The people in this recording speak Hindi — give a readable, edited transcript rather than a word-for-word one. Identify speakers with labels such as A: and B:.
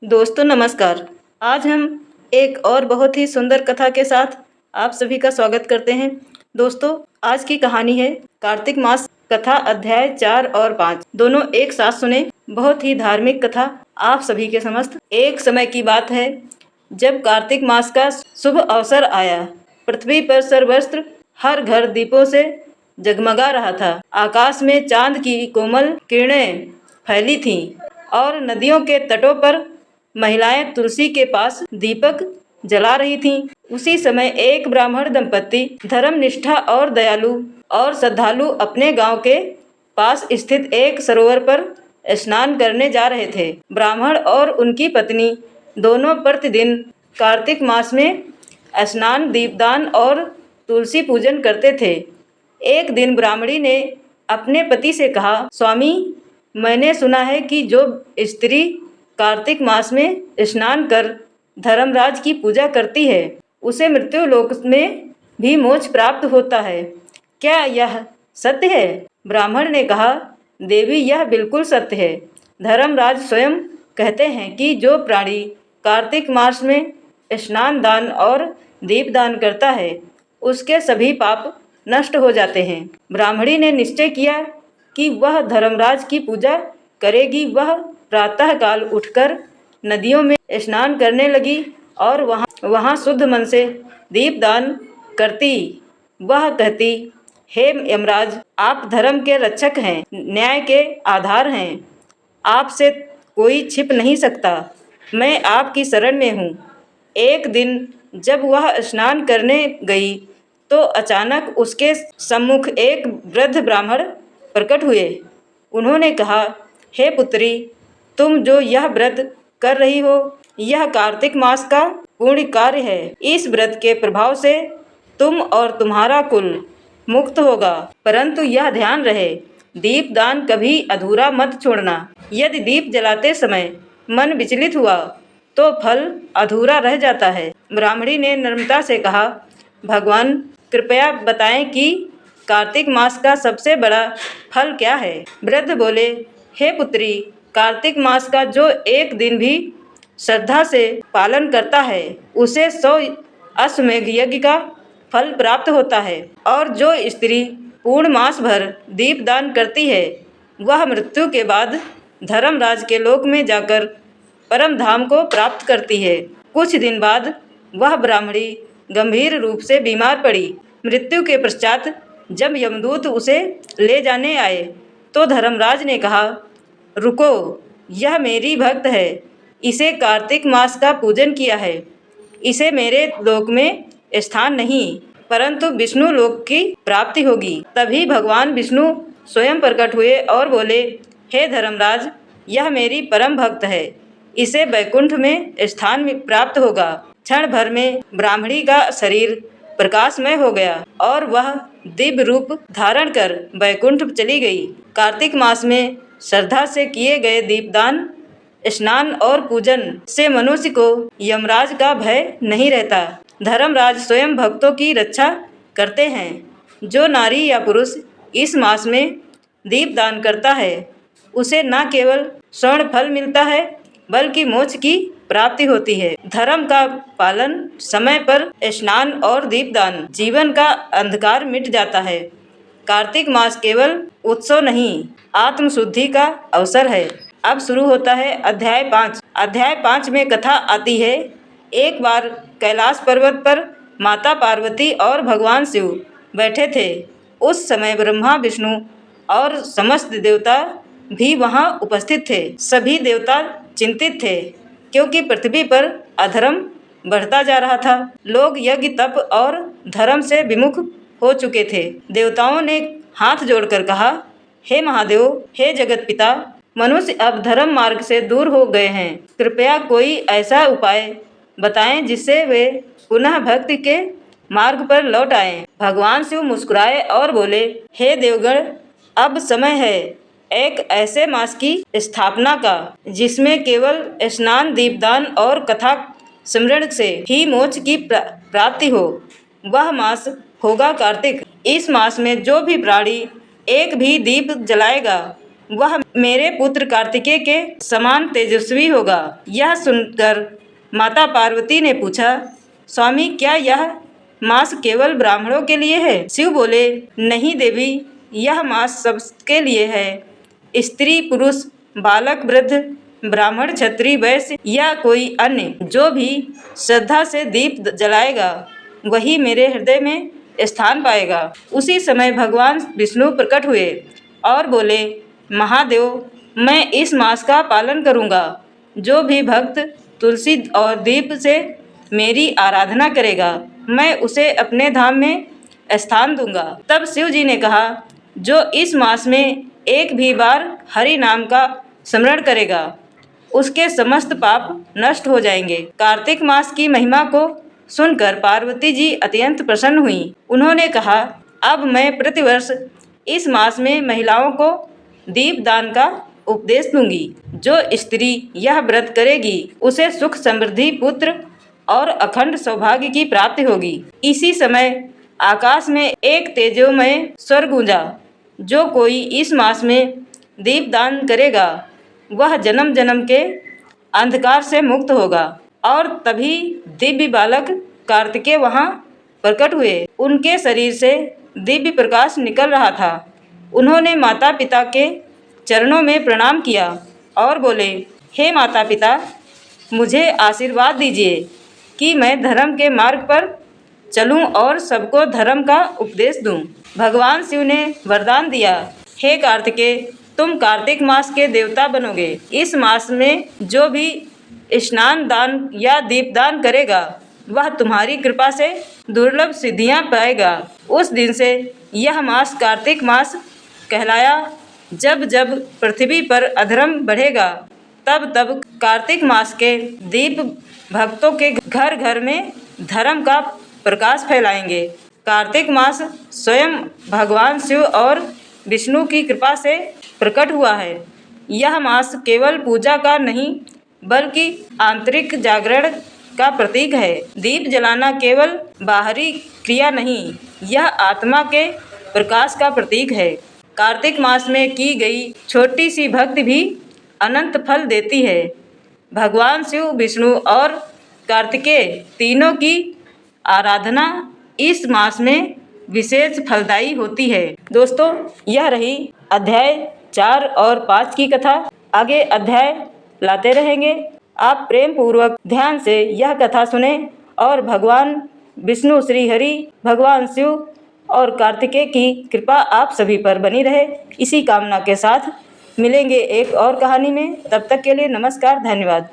A: दोस्तों नमस्कार। आज हम एक और बहुत ही सुंदर कथा के साथ आप सभी का स्वागत करते हैं। दोस्तों आज की कहानी है कार्तिक मास कथा अध्याय 4 और 5 दोनों एक साथ सुने। बहुत ही धार्मिक कथा आप सभी के समस्त। एक समय की बात है जब कार्तिक मास का शुभ अवसर आया। पृथ्वी पर सर्वत्र हर घर दीपों से जगमगा रहा था। आकाश में चांद की कोमल किरणें फैली थीं और नदियों के तटों पर महिलाएं तुलसी के पास दीपक जला रही थीं। उसी समय एक ब्राह्मण दंपत्ति धर्म निष्ठा और दयालु और श्रद्धालु अपने गांव के पास स्थित एक सरोवर पर स्नान करने जा रहे थे। ब्राह्मण और उनकी पत्नी दोनों प्रतिदिन कार्तिक मास में स्नान, दीपदान और तुलसी पूजन करते थे। एक दिन ब्राह्मणी ने अपने पति से कहा, स्वामी, मैंने सुना है कि जो स्त्री कार्तिक मास में स्नान कर धर्मराज की पूजा करती है उसे मृत्यु लोक में भी मोक्ष प्राप्त होता है। क्या यह सत्य है? ब्राह्मण ने कहा, देवी, यह बिल्कुल सत्य है। धर्मराज स्वयं कहते हैं कि जो प्राणी कार्तिक मास में स्नान, दान और दीपदान करता है उसके सभी पाप नष्ट हो जाते हैं। ब्राह्मणी ने निश्चय किया कि वह धर्मराज की पूजा करेगी। वह प्रातःकाल उठकर नदियों में स्नान करने लगी और वहाँ शुद्ध मन से दीपदान करती। वह कहती, हे यमराज, आप धर्म के रक्षक हैं, न्याय के आधार हैं। आपसे कोई छिप नहीं सकता। मैं आपकी शरण में हूँ। एक दिन जब वह स्नान करने गई तो अचानक उसके सम्मुख एक वृद्ध ब्राह्मण प्रकट हुए। उन्होंने कहा, हे पुत्री, तुम जो यह व्रत कर रही हो यह कार्तिक मास का पुण्य कार्य है। इस व्रत के प्रभाव से तुम और तुम्हारा कुल मुक्त होगा, परंतु यह ध्यान रहे, दीपदान कभी अधूरा मत छोड़ना। यदि दीप जलाते समय मन विचलित हुआ तो फल अधूरा रह जाता है। ब्राह्मणी ने नम्रता से कहा, भगवान, कृपया बताएं कि कार्तिक मास का सबसे बड़ा फल क्या है? वृद्ध बोले, हे पुत्री, कार्तिक मास का जो एक दिन भी श्रद्धा से पालन करता है उसे 100 अश्वमेध यज्ञ का फल प्राप्त होता है। और जो स्त्री पूर्ण मास भर दीपदान करती है वह मृत्यु के बाद धर्मराज के लोक में जाकर परम धाम को प्राप्त करती है। कुछ दिन बाद वह ब्राह्मणी गंभीर रूप से बीमार पड़ी। मृत्यु के पश्चात जब यमदूत उसे ले जाने आए तो धर्मराज ने कहा, रुको, यह मेरी भक्त है। इसे कार्तिक मास का पूजन किया है। इसे मेरे लोक में स्थान नहीं परंतु विष्णु लोक की प्राप्ति होगी। तभी भगवान विष्णु स्वयं प्रकट हुए और बोले, हे धर्मराज, यह मेरी परम भक्त है। इसे वैकुंठ में स्थान प्राप्त होगा। क्षण भर में ब्राह्मणी का शरीर प्रकाशमय हो गया और वह दिव्य रूप धारण कर वैकुंठ चली गई। कार्तिक मास में श्रद्धा से किए गए दीपदान, स्नान और पूजन से मनुष्य को यमराज का भय नहीं रहता। धर्मराज स्वयं भक्तों की रक्षा करते हैं। जो नारी या पुरुष इस मास में दीपदान करता है उसे न केवल स्वर्ण फल मिलता है बल्कि मोक्ष की प्राप्ति होती है। धर्म का पालन, समय पर स्नान और दीपदान, जीवन का अंधकार मिट जाता है। कार्तिक मास केवल उत्सव नहीं, आत्मशुद्धि का अवसर है। अब शुरू होता है अध्याय 5। अध्याय 5 में कथा आती है, एक बार कैलाश पर्वत पर माता पार्वती और भगवान शिव बैठे थे। उस समय ब्रह्मा, विष्णु और समस्त देवता भी वहां उपस्थित थे। सभी देवता चिंतित थे क्योंकि पृथ्वी पर अधर्म बढ़ता जा रहा था। लोग यज्ञ, तप और धर्म से विमुख हो चुके थे। देवताओं ने हाथ जोड़कर कहा, हे महादेव, हे जगत पिता, मनुष्य अब धर्म मार्ग से दूर हो गए हैं। कृपया कोई ऐसा उपाय बताएं जिससे वे पुनः भक्ति के मार्ग पर लौट आएं। भगवान शिव मुस्कुराए और बोले, हे देवगण, अब समय है एक ऐसे मास की स्थापना का जिसमें केवल स्नान, दीपदान और कथा स्मरण से ही मोक्ष की प्राप्ति हो। वह मास होगा कार्तिक। इस मास में जो भी प्राणी एक भी दीप जलाएगा वह मेरे पुत्र कार्तिकेय के समान तेजस्वी होगा। यह सुनकर माता पार्वती ने पूछा, स्वामी, क्या यह मास केवल ब्राह्मणों के लिए है? शिव बोले, नहीं देवी, यह मास सबके लिए है। स्त्री, पुरुष, बालक, वृद्ध, ब्राह्मण, क्षत्रिय, वैश्य या कोई अन्य जो भी श्रद्धा से दीप जलाएगा वही मेरे हृदय में स्थान पाएगा। उसी समय भगवान विष्णु प्रकट हुए और बोले, महादेव, मैं इस मास का पालन करूँगा। जो भी भक्त तुलसी और दीप से मेरी आराधना करेगा मैं उसे अपने धाम में स्थान दूंगा। तब शिव जी ने कहा, जो इस मास में एक भी बार हरि नाम का स्मरण करेगा उसके समस्त पाप नष्ट हो जाएंगे। कार्तिक मास की महिमा को सुनकर पार्वती जी अत्यंत प्रसन्न हुई। उन्होंने कहा, अब मैं प्रतिवर्ष इस मास में महिलाओं को दीपदान का उपदेश दूंगी। जो स्त्री यह व्रत करेगी उसे सुख, समृद्धि, पुत्र और अखंड सौभाग्य की प्राप्ति होगी। इसी समय आकाश में एक तेजोमय स्वर गूंजा, जो कोई इस मास में दीपदान करेगा वह जन्म जन्म के अंधकार से मुक्त होगा। और तभी दिव्य बालक कार्तिकेय वहाँ प्रकट हुए। उनके शरीर से दिव्य प्रकाश निकल रहा था। उन्होंने माता पिता के चरणों में प्रणाम किया और बोले, हे माता पिता, मुझे आशीर्वाद दीजिए कि मैं धर्म के मार्ग पर चलूं और सबको धर्म का उपदेश दूं। भगवान शिव ने वरदान दिया, हे कार्तिकेय, तुम कार्तिक मास के देवता बनोगे। इस मास में जो भी स्नान दान या दीपदान करेगा वह तुम्हारी कृपा से दुर्लभ सिद्धियां पाएगा। उस दिन से यह मास कार्तिक मास कहलाया। जब जब पृथ्वी पर अधर्म बढ़ेगा तब तब कार्तिक मास के दीप भक्तों के घर घर में धर्म का प्रकाश फैलाएंगे। कार्तिक मास स्वयं भगवान शिव और विष्णु की कृपा से प्रकट हुआ है। यह मास केवल पूजा का नहीं बल्कि आंतरिक जागरण का प्रतीक है। दीप जलाना केवल बाहरी क्रिया नहीं, यह आत्मा के प्रकाश का प्रतीक है। कार्तिक मास में की गई छोटी सी भक्ति भी अनंत फल देती है। भगवान शिव, विष्णु और कार्तिकेय तीनों की आराधना इस मास में विशेष फलदायी होती है। दोस्तों, यह रही अध्याय 4 और 5 की कथा। आगे अध्याय लाते रहेंगे। आप प्रेम पूर्वक ध्यान से यह कथा सुने और भगवान विष्णु, श्री हरि, भगवान शिव और कार्तिकेय की कृपा आप सभी पर बनी रहे। इसी कामना के साथ मिलेंगे एक और कहानी में। तब तक के लिए नमस्कार, धन्यवाद।